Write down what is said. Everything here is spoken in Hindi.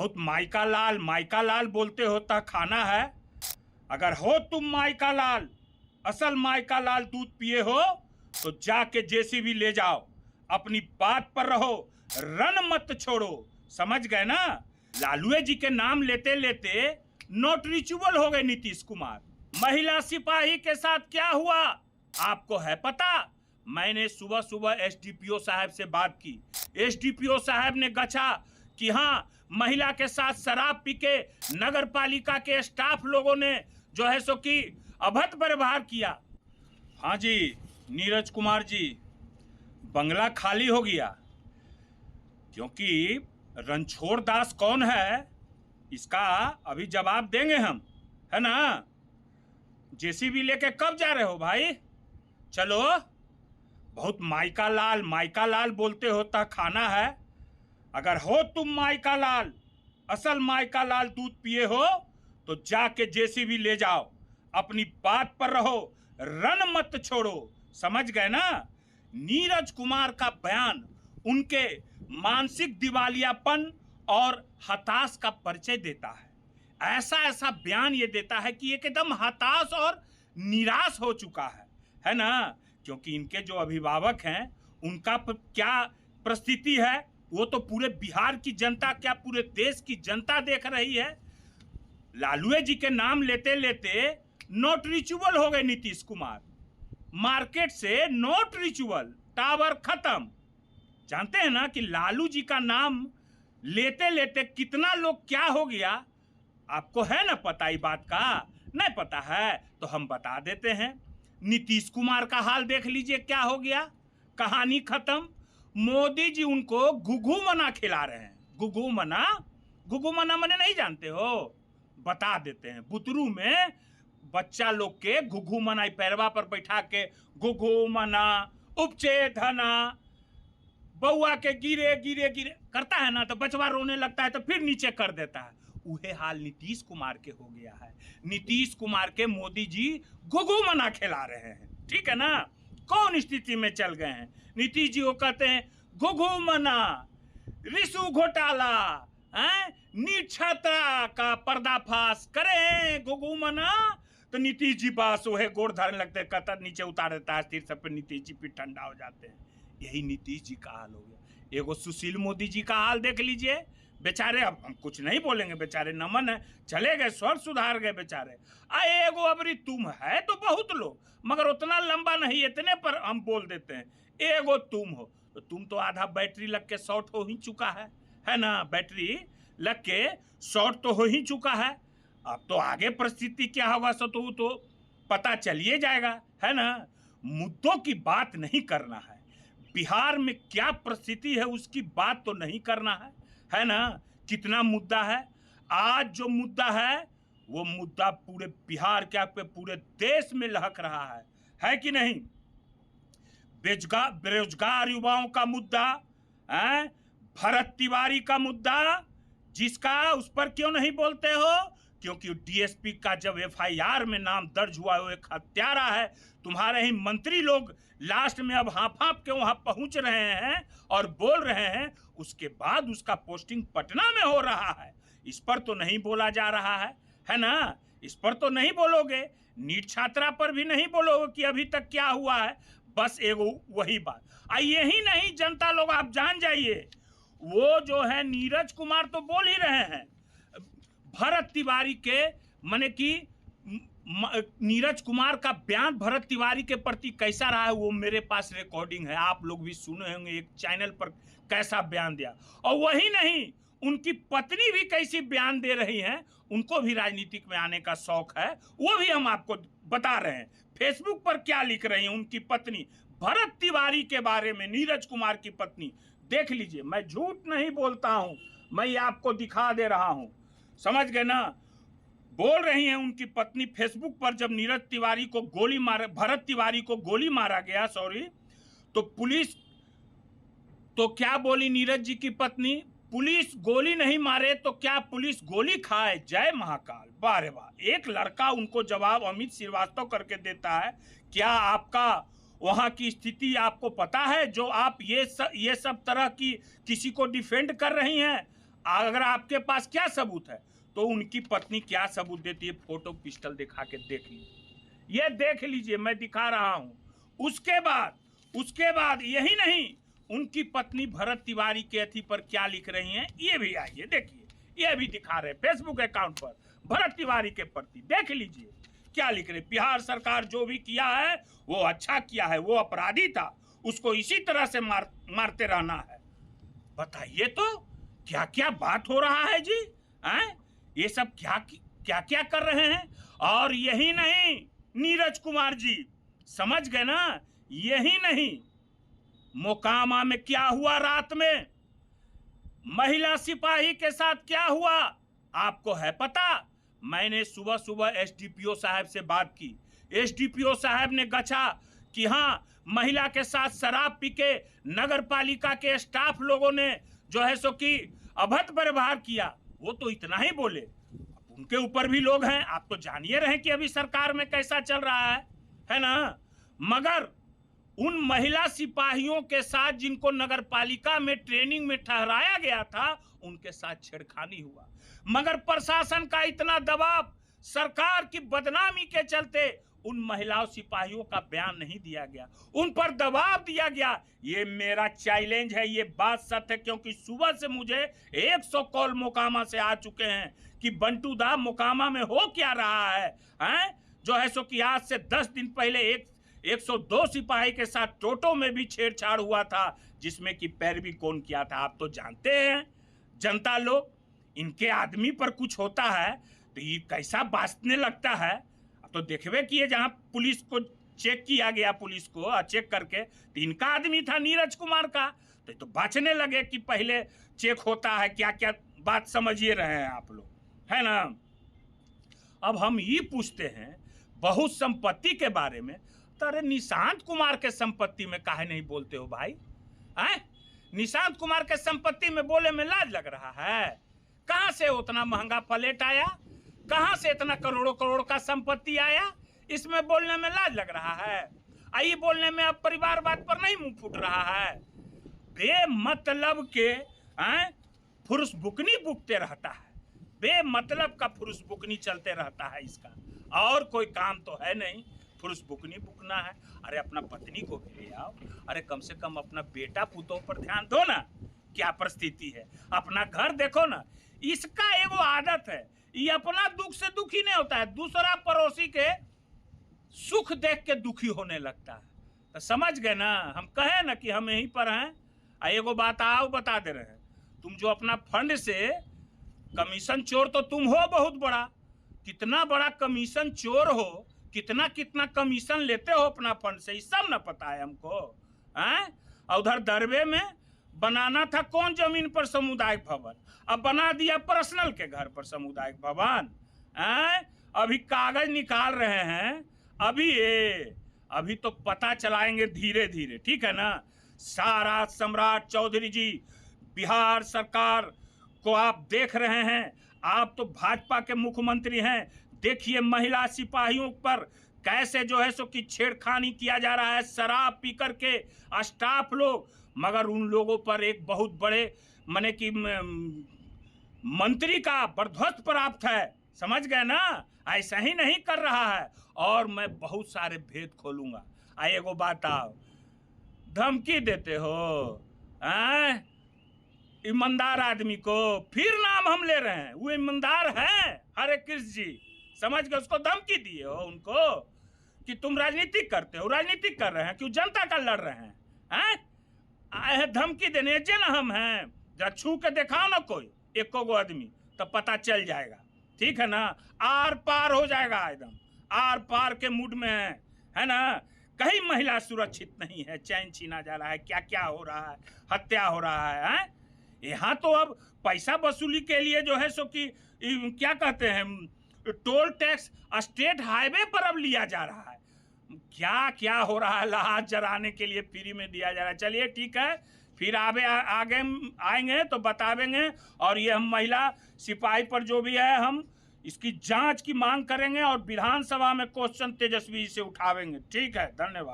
बहुत माइका लाल बोलते होता खाना है। अगर हो तुम माइका लाल, असल माइका लाल दूध पिए हो तो जाके जेसीबी ले जाओ, अपनी बात पर रहो, रन मत छोड़ो। समझ गए ना? लालुए जी के नाम लेते लेते नॉट रीचेबल हो गए नीतीश कुमार। महिला सिपाही के साथ क्या हुआ आपको है पता? मैंने सुबह सुबह एसडीपीओ साहब से बात की। एसडीपीओ साहब ने गछा कि हाँ, महिला के साथ शराब पी के नगर पालिका के स्टाफ लोगों ने जो है सो कि अभद्र व्यवहार किया। हाँ जी नीरज कुमार जी, बंगला खाली हो गया क्योंकि रणछोड़ दास कौन है इसका अभी जवाब देंगे हम, है ना? जेसीबी लेके कब जा रहे हो भाई? चलो। बहुत माइका लाल बोलते होता खाना है। अगर हो तुम माइका लाल, असल माइका लाल दूध पिए हो तो जाके जेसीबी ले जाओ, अपनी बात पर रहो, रन मत छोड़ो। समझ गए ना? नीरज कुमार का बयान उनके मानसिक दिवालियापन और हताश का परिचय देता है। ऐसा बयान ये देता है कि एकदम हताश और निराश हो चुका है ना? क्योंकि इनके जो अभिभावक हैं उनका क्या परिस्थिति है वो तो पूरे बिहार की जनता, क्या पूरे देश की जनता देख रही है। लालुए जी के नाम लेते लेते नॉट रीचेबल हो गए नीतीश कुमार। मार्केट से नॉट रीचेबल, टावर खत्म। जानते हैं ना कि लालू जी का नाम लेते लेते कितना लोग क्या हो गया? आपको है ना पता ही बात का? नहीं पता है तो हम बता देते हैं। नीतीश कुमार का हाल देख लीजिए क्या हो गया, कहानी खत्म। मोदी जी उनको घुघू मना खिला रहे हैं। घुघू मना मने नहीं जानते हो? बता देते हैं। बुतरू में बच्चा लोग के घुघू मना पैरवा पर बैठा के घुघू मना उपचे धना, बउआ के गिरे गिरे गिरे करता है ना तो बचवा रोने लगता है तो फिर नीचे कर देता है। उहे हाल नीतीश कुमार के हो गया है। नीतीश कुमार के मोदी जी घुघू मना खिला रहे हैं। ठीक है ना? कौन स्थिति में चल गए हैं? नीतीश जी वो कहते हैं घुघू मना, रिशु घोटाला, नीट छात्रा का पर्दाफाश करें घुघू मना, तो नीतीश जी बस वह गोड़ धरने लगते, कतर नीचे उतार देता है सिर सब पे, नीतीश जी फिर ठंडा हो जाते हैं। यही नीतीश जी का हाल हो गया। एगो सुशील मोदी जी का हाल देख लीजिए बेचारे। अब हम कुछ नहीं बोलेंगे, बेचारे नमन है, चले गए, स्वर सुधार गए बेचारे। एगो अबरी तुम है तो बहुत लोग, मगर उतना लंबा नहीं, इतने पर हम बोल देते हैं। एगो तुम हो तो तुम तो आधा बैटरी लग के शॉर्ट हो ही चुका है ना? बैटरी लग के शॉर्ट तो हो ही चुका है। अब तो आगे परिस्थिति क्या होगा सो तो पता चलिए जाएगा, है ना? मुद्दों की बात नहीं करना है। बिहार में क्या परिस्थिति है उसकी बात तो नहीं करना है ना? कितना मुद्दा है आज? जो मुद्दा है वो मुद्दा पूरे बिहार क्या पूरे देश में लहक रहा है कि नहीं? बेरोजगार युवाओं का मुद्दा, भरत तिवारी का मुद्दा, जिसका उस पर क्यों नहीं बोलते हो? क्योंकि डीएसपी का जब एफआईआर में नाम दर्ज हुआ वो एक हत्यारा है। तुम्हारे ही मंत्री लोग लास्ट में अब हाँफ के वहां पहुंच रहे हैं और बोल रहे हैं, उसके बाद उसका पोस्टिंग पटना में हो रहा है। इस पर तो नहीं बोला जा रहा है ना? इस पर तो नहीं बोलोगे। नीट छात्रा पर भी नहीं बोलोगे कि अभी तक क्या हुआ है। बस एगो वही बात। यही नहीं जनता लोग आप जान जाइए, वो जो है नीरज कुमार तो बोल ही रहे हैं भरत तिवारी के, माने कि नीरज कुमार का बयान भरत तिवारी के प्रति कैसा रहा है वो मेरे पास रिकॉर्डिंग है, आप लोग भी सुने होंगे एक चैनल पर कैसा बयान दिया। और वही नहीं, उनकी पत्नी भी कैसी बयान दे रही हैं। उनको भी राजनीतिक में आने का शौक है, वो भी हम आपको बता रहे हैं। फेसबुक पर क्या लिख रही हैं उनकी पत्नी भरत तिवारी के बारे में, नीरज कुमार की पत्नी। देख लीजिए, मैं झूठ नहीं बोलता हूं, मैं ये आपको दिखा दे रहा हूं। समझ गए ना? बोल रही हैं उनकी पत्नी फेसबुक पर, जब नीरज तिवारी को गोली मारा, भरत तिवारी को गोली मारा गया, सॉरी, तो पुलिस तो क्या बोली नीरज जी की पत्नी? पुलिस गोली नहीं मारे तो क्या पुलिस गोली खाए? जय महाकाल। वाह रे वाह। एक लड़का उनको जवाब अमित श्रीवास्तव करके देता है, क्या आपका वहां की स्थिति आपको पता है जो आप ये सब तरह की किसी को डिफेंड कर रही हैं? अगर आपके पास क्या सबूत है तो उनकी पत्नी क्या सबूत देती है, फोटो पिस्टल दिखा के देख लीजिए, ये देख लीजिए, मैं दिखा रहा हूं। उसके बाद यही नहीं, उनकी पत्नी भरत तिवारी के अथी पर क्या लिख रही हैं, ये भी आइए देखिए, ये भी दिखा रहे फेसबुक अकाउंट पर भरत तिवारी के प्रति, देख लीजिए क्या लिख रहे। बिहार सरकार जो भी किया है वो अच्छा किया है, वो अपराधी था, उसको इसी तरह से मारते रहना है। बताइए तो क्या क्या बात हो रहा है जी, हैं? ये सब क्या क्या क्या कर रहे हैं। और यही नहीं नीरज कुमार जी, समझ गए ना, यही नहीं, मोकामा में क्या हुआ रात में, महिला सिपाही के साथ क्या हुआ आपको है पता। मैंने सुबह सुबह एसडीपीओ साहब से बात की, एसडीपीओ साहब ने गछा कि हाँ, महिला के साथ शराब पी के नगर पालिका के स्टाफ लोगों ने जो है सो कि अभद्र व्यवहार किया। वो तो इतना ही बोले, उनके ऊपर भी लोग हैं, आप तो जानिए रहे कि अभी सरकार में कैसा चल रहा है ना। मगर उन महिला सिपाहियों के साथ जिनको नगर पालिका में ट्रेनिंग में ठहराया गया था, उनके साथ छेड़खानी हुआ। मगर प्रशासन का इतना दबाव, सरकार की बदनामी के चलते उन महिलाओं सिपाहियों का बयान नहीं दिया गया, उन पर दबाव दिया गया। ये मेरा चैलेंज है, ये बात सत्य है, क्योंकि सुबह से मुझे 100 कॉल मोकामा से आ चुके हैं कि बंटू दा मोकामा में हो क्या रहा है, हैं? जो है सो कि आज से 10 दिन पहले 102 सिपाही के साथ टोटो में भी छेड़छाड़ हुआ था, जिसमें कि पैरवी कौन किया था आप तो जानते हैं। जनता लोग, इनके आदमी पर कुछ होता है तो ये कैसा बांचने लगता है। तो देखबे किए, जहां पुलिस को चेक किया गया, पुलिस को चेक करके, तो इनका आदमी था नीरज कुमार का, तो बाँचने लगे कि पहले चेक होता है, क्या क्या बात समझिए रहे हैं आप लोग, है ना। अब हम ये पूछते हैं बहुत संपत्ति के बारे में, तो अरे निशांत कुमार के संपत्ति में काहे नहीं बोलते हो भाई, हैं? निशांत कुमार के संपत्ति में बोले में लाज लग रहा है। कहां से उतना महंगा प्लेट आया, कहां से इतना करोड़ों करोड़ का संपत्ति आया, इसमें बोलने में लाज लग रहा है। आई बोलने में अब परिवारवाद पर नहीं मुंह फूट रहा है। बेमतलब के फुरुष बुकनी बुकते रहता है, बेमतलब का फुरुष बुकनी चलते रहता है इसका, और कोई काम तो है नहीं, फुरुष बुकनी बुकना है। अरे अपना पत्नी को भी ले आओ, अरे कम से कम अपना बेटा पुतों पर ध्यान दो ना, क्या परिस्थिति है, अपना घर देखो ना। इसका एगो आदत है, ये अपना दुख से दुखी नहीं होता है, दूसरा पड़ोसी के सुख देख के दुखी होने लगता है। तो समझ गए ना, हम कहे ना कि हम यहीं पर हैं। एगो बात आओ बता दे रहे हैं, तुम जो अपना फंड से कमीशन चोर तो तुम हो बहुत बड़ा, कितना बड़ा कमीशन चोर हो, कितना कितना कमीशन लेते हो अपना फंड से, ये सब ना पता है हमको, हैं? उधर दरबे में बनाना था कौन जमीन पर सामुदायिक भवन, अब बना दिया पर्सनल के घर पर सामुदायिक भवन, हैं? अभी कागज निकाल रहे हैं, अभी तो पता चलाएंगे धीरे धीरे, ठीक है ना। सारा सम्राट चौधरी जी, बिहार सरकार को आप देख रहे हैं, आप तो भाजपा के मुख्यमंत्री हैं, देखिए महिला सिपाहियों पर कैसे जो है सो कि छेड़खानी किया जा रहा है, शराब पी करके स्टाफ लोग। मगर उन लोगों पर एक बहुत बड़े माने कि मंत्री का बर्धस्त प्राप्त है, समझ गए ना, ऐसा ही नहीं कर रहा है। और मैं बहुत सारे भेद खोलूंगा। एगो बात आओ, धमकी देते हो ईमानदार आदमी को, फिर नाम हम ले रहे हैं, वो ईमानदार हैं हरे कृष्ण जी, समझ गए, उसको धमकी दिए हो उनको कि तुम राजनीति करते हो, राजनीति कर रहे हैं, क्यों जनता का लड़ रहे हैं, आए हैं धमकी देने जे ना हम हैं। जरा छू के दिखाओ ना कोई एको गो आदमी, तो पता चल जाएगा, ठीक है ना, आर पार हो जाएगा, एकदम आर पार के मूड में है ना। कहीं महिला सुरक्षित नहीं है, चैन छीना जा रहा है, क्या क्या हो रहा है, हत्या हो रहा है। यहाँ तो अब पैसा वसूली के लिए जो है सो कि क्या कहते हैं, टोल टैक्स स्टेट हाईवे पर अब लिया जा रहा है, क्या क्या हो रहा है, लाश जराने के लिए फ्री में दिया जा रहा है। चलिए ठीक है, फिर आगे आएंगे तो बतावेंगे, और ये हम महिला सिपाही पर जो भी है हम इसकी जांच की मांग करेंगे, और विधानसभा में क्वेश्चन तेजस्वी से उठावेंगे। ठीक है, धन्यवाद।